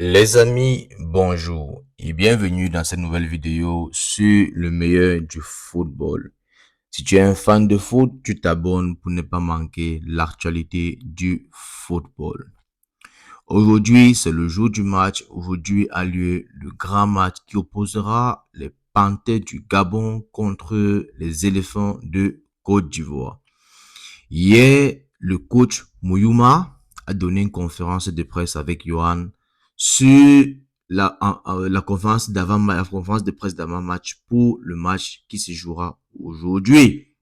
Les amis, bonjour et bienvenue dans cette nouvelle vidéo sur le meilleur du football. Si tu es un fan de foot, tu t'abonnes pour ne pas manquer l'actualité du football. Aujourd'hui, c'est le jour du match. Aujourd'hui a lieu le grand match qui opposera les Panthères du Gabon contre les Éléphants de Côte d'Ivoire. Hier, le coach Mouyouma a donné une conférence de presse avec Johan sur la conférence la conférence de presse d'avant-match pour le match qui se jouera aujourd'hui.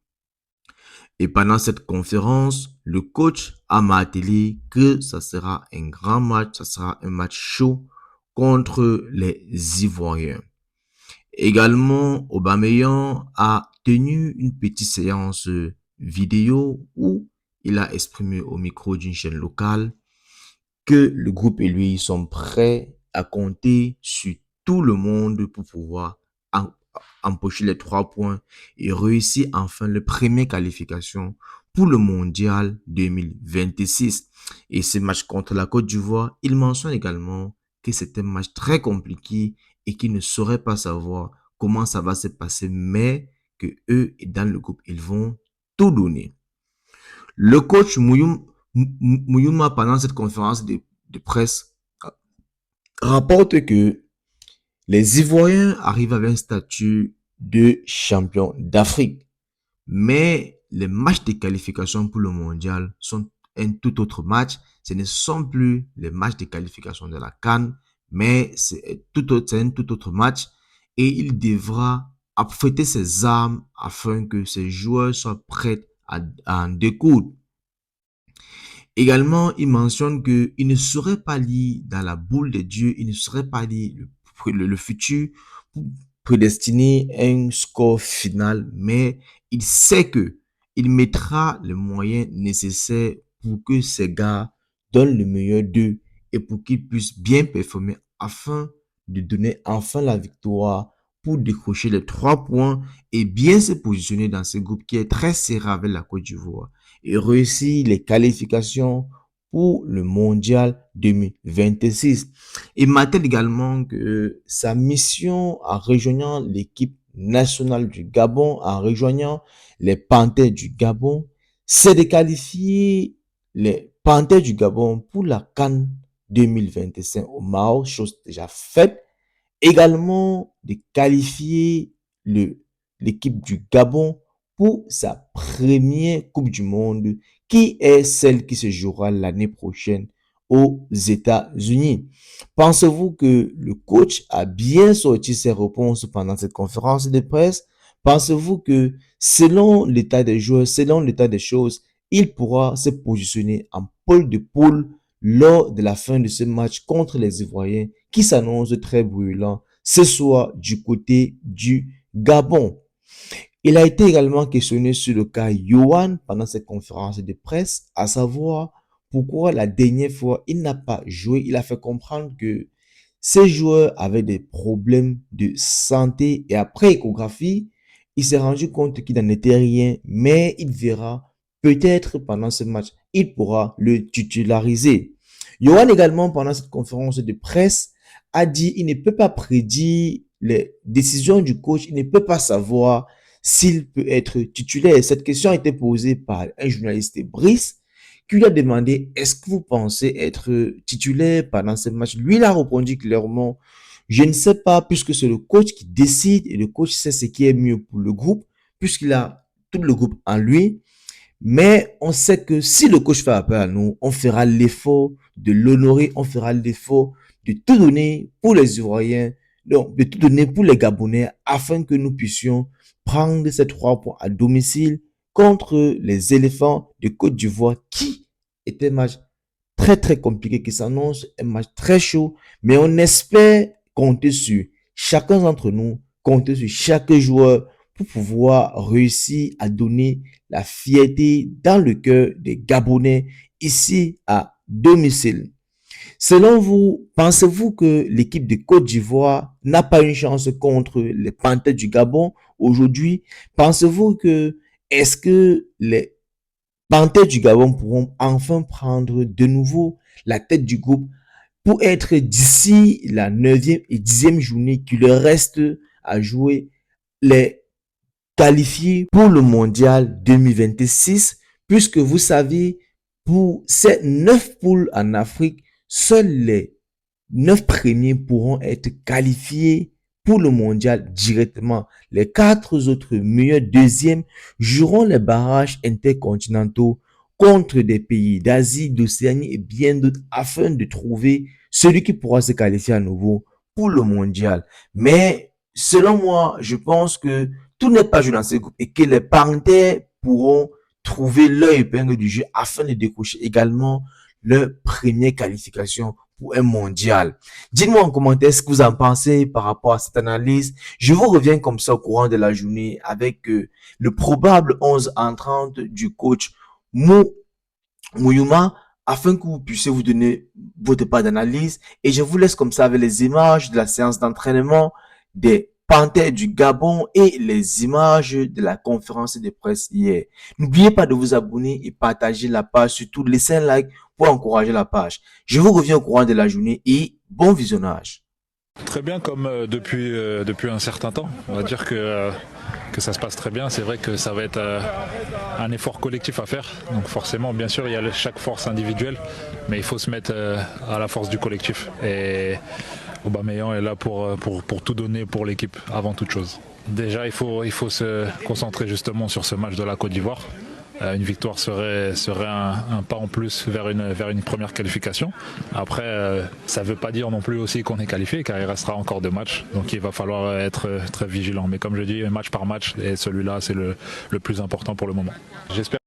Et pendant cette conférence, le coach a martelé que ça sera un grand match, ça sera un match chaud contre les Ivoiriens. Également, Aubameyang a tenu une petite séance vidéo où il a exprimé au micro d'une chaîne locale que le groupe et lui sont prêts à compter sur tout le monde pour pouvoir empocher les 3 points et réussir enfin la première qualification pour le mondial 2026. Et ce match contre la Côte d'Ivoire, il mentionne également que c'est un match très compliqué et qu'il ne saurait pas savoir comment ça va se passer, mais que eux, dans le groupe, ils vont tout donner. Le coach Mouyouma, pendant cette conférence de presse, rapporte que les Ivoiriens arrivent avec un statut de champion d'Afrique. Mais les matchs de qualification pour le mondial sont un tout autre match. Ce ne sont plus les matchs de qualification de la CAN, mais c'est un tout autre match. Et il devra affûter ses armes afin que ses joueurs soient prêts à en découdre. Également, il mentionne qu'il ne saurait pas lire dans la boule de Dieu, il ne saurait pas lire le futur pour prédestiner un score final, mais il sait que il mettra les moyens nécessaires pour que ces gars donnent le meilleur d'eux et pour qu'ils puissent bien performer afin de donner enfin la victoire pour décrocher les 3 points et bien se positionner dans ce groupe qui est très serré avec la Côte d'Ivoire et réussir les qualifications pour le mondial 2026. Il martèle également que sa mission en rejoignant l'équipe nationale du Gabon, en rejoignant les Panthères du Gabon, c'est de qualifier les Panthères du Gabon pour la CAN 2025 au Maroc, chose déjà faite. Également de qualifier l'équipe du Gabon pour sa première Coupe du Monde, qui est celle qui se jouera l'année prochaine aux États-Unis. Pensez-vous que le coach a bien sorti ses réponses pendant cette conférence de presse? Pensez-vous que selon l'état des joueurs, selon l'état des choses, il pourra se positionner en pôle de poule lors de la fin de ce match contre les Ivoiriens qui s'annonce très brûlant, ce soir du côté du Gabon? Il a été également questionné sur le cas Johan pendant cette conférence de presse, à savoir pourquoi la dernière fois il n'a pas joué. Il a fait comprendre que ces joueurs avaient des problèmes de santé et après échographie, il s'est rendu compte qu'il n'en était rien, mais il verra peut-être pendant ce match, il pourra le titulariser. Johan également pendant cette conférence de presse a dit il ne peut pas prédire les décisions du coach, il ne peut pas savoir s'il peut être titulaire. Cette question a été posée par un journaliste Brice qui lui a demandé est-ce que vous pensez être titulaire pendant ce match. Lui, il a répondu clairement je ne sais pas puisque c'est le coach qui décide et le coach sait ce qui est mieux pour le groupe puisqu'il a tout le groupe en lui. Mais on sait que si le coach fait appel à nous, on fera l'effort de l'honorer, on fera l'effort de tout donner pour les Ivoiriens, donc de tout donner pour les Gabonais afin que nous puissions prendre ces 3 points à domicile contre les éléphants de Côte d'Ivoire qui est un match très compliqué qui s'annonce, un match très chaud, mais on espère compter sur chacun d'entre nous, compter sur chaque joueur pour pouvoir réussir à donner la fierté dans le cœur des Gabonais ici à domicile. Selon vous, pensez-vous que l'équipe de Côte d'Ivoire n'a pas une chance contre les Panthères du Gabon aujourd'hui? Pensez-vous que est-ce que les Panthères du Gabon pourront enfin prendre de nouveau la tête du groupe pour être d'ici la 9e et 10e journée qui leur reste à jouer, les qualifiés pour le mondial 2026, puisque vous savez, pour ces 9 poules en Afrique, seuls les 9 premiers pourront être qualifiés pour le mondial directement. Les 4 autres meilleurs deuxièmes joueront les barrages intercontinentaux contre des pays d'Asie, d'Océanie et bien d'autres afin de trouver celui qui pourra se qualifier à nouveau pour le mondial. Mais selon moi, je pense que tout n'est pas joué dans ces groupes et que les Panthères pourront trouver leur épingle du jeu afin de décrocher également leur première qualification pour un mondial. Dites-moi en commentaire ce que vous en pensez par rapport à cette analyse. Je vous reviens comme ça au courant de la journée avec le probable 11 entrant du coach Mouyouma afin que vous puissiez vous donner votre part d'analyse. Et je vous laisse comme ça avec les images de la séance d'entraînement des Panthères du Gabon et les images de la conférence de presse hier. N'oubliez pas de vous abonner et partager la page, surtout laissez un like pour encourager la page. Je vous reviens au courant de la journée et bon visionnage. Très bien, comme depuis un certain temps. On va dire que ça se passe très bien. C'est vrai que ça va être un effort collectif à faire. Donc forcément, bien sûr, il y a chaque force individuelle, mais il faut se mettre à la force du collectif. Et Aubameyang est là pour tout donner pour l'équipe avant toute chose. Déjà, il faut se concentrer justement sur ce match de la Côte d'Ivoire. Une victoire serait un pas en plus vers une première qualification. Après, ça ne veut pas dire non plus aussi qu'on est qualifié, car il restera encore 2 matchs. Donc il va falloir être très vigilant. Mais comme je dis, match par match, et celui-là, c'est le plus important pour le moment. J'espère